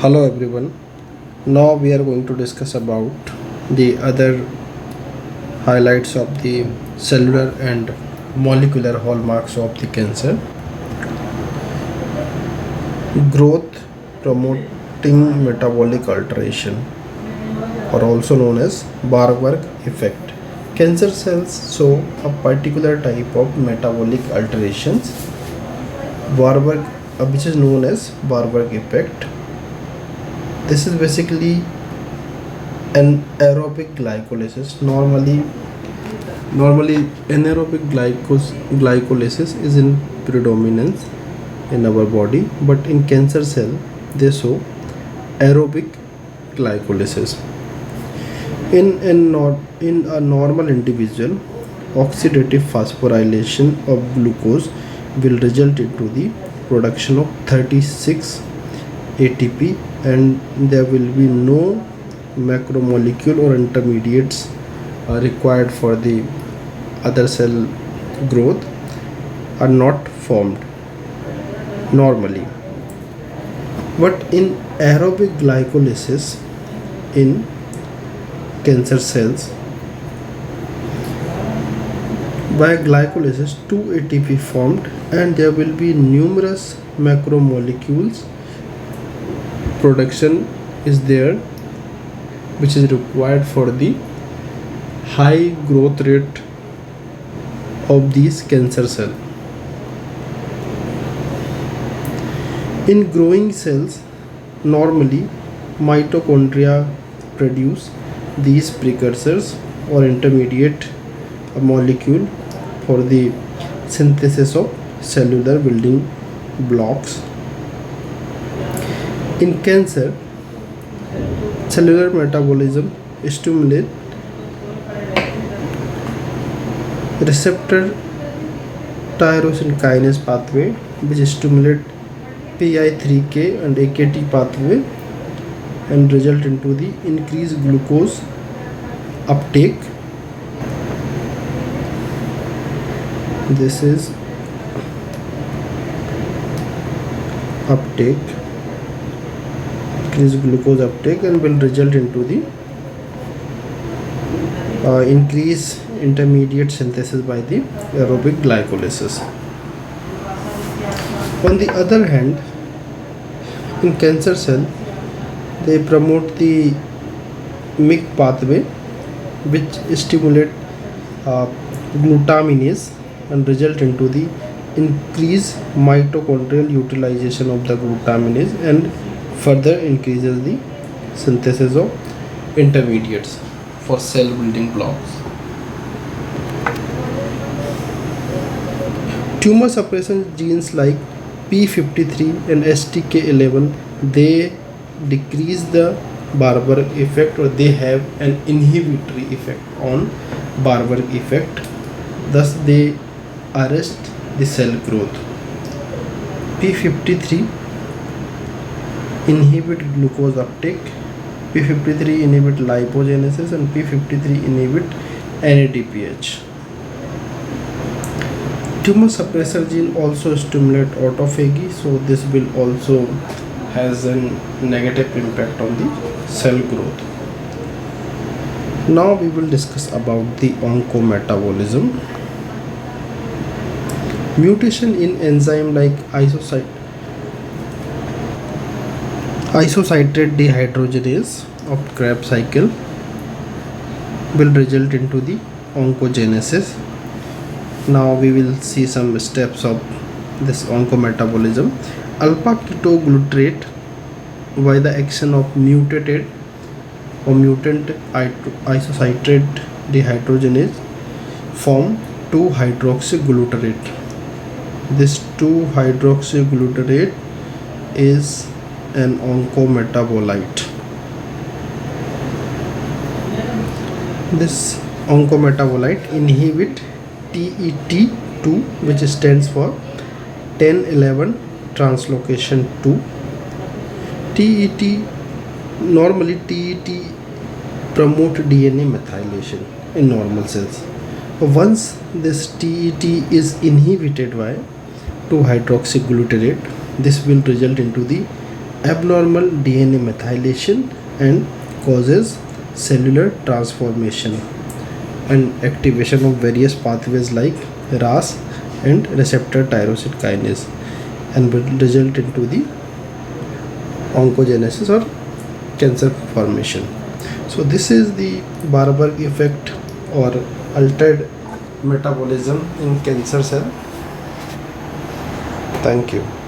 Hello everyone. Now we are going to discuss about the other highlights of the cellular and molecular hallmarks of the cancer. Growth promoting metabolic alteration, or also known as Warburg effect. Cancer cells show a particular type of metabolic alterations, Warburg, which is known as Warburg effect. This is basically an aerobic glycolysis. Normally anaerobic glycolysis is in predominance in our body, but in cancer cell they show aerobic glycolysis. In a normal individual, oxidative phosphorylation of glucose will result into the production of 36 ATP, and there will be no macromolecule or intermediates required for the other cell growth are not formed normally. But in aerobic glycolysis in cancer cells, by glycolysis 2 ATP formed, and there will be numerous macromolecules production is there, which is required for the high growth rate of these cancer cells. In growing cells, normally mitochondria produce these precursors or intermediate molecule for the synthesis of cellular building blocks. In cancer, cellular metabolism stimulates receptor tyrosine kinase pathway, which stimulate PI3K and AKT pathway and result into the increased glucose uptake. This is uptake, increased glucose uptake, and will result into the increased intermediate synthesis by the aerobic glycolysis. On the other hand, in cancer cell, they promote the MYC pathway, which stimulate glutaminase and result into the increased mitochondrial utilization of the glutaminase and further increases the synthesis of intermediates for cell building blocks. Tumor suppression genes like P53 and STK11, they decrease the Warburg effect, or they have an inhibitory effect on Warburg effect. Thus they arrest the cell growth. P53 inhibit glucose uptake, P53 inhibit lipogenesis, and P53 inhibit NADPH. Tumor suppressor gene also stimulate autophagy, so this will also has a negative impact on the cell growth. Now we will discuss about the oncometabolism. Mutation in enzyme like isocitrate dehydrogenase of Krebs cycle will result into the oncogenesis. Now we will see some steps of this oncometabolism. Alpha ketoglutarate, by the action of mutated or mutant isocitrate dehydrogenase, form 2-hydroxyglutarate. This 2-hydroxyglutarate is an oncometabolite. This oncometabolite inhibit TET2, which stands for 1011 translocation 2. Normally TET promote DNA methylation in normal cells. Once this TET is inhibited by 2-hydroxyglutarate, this will result into the abnormal DNA methylation and causes cellular transformation and activation of various pathways like RAS and receptor tyrosine kinase, and will result into the oncogenesis or cancer formation. So this is the Warburg effect or altered metabolism in cancer cell. Thank you.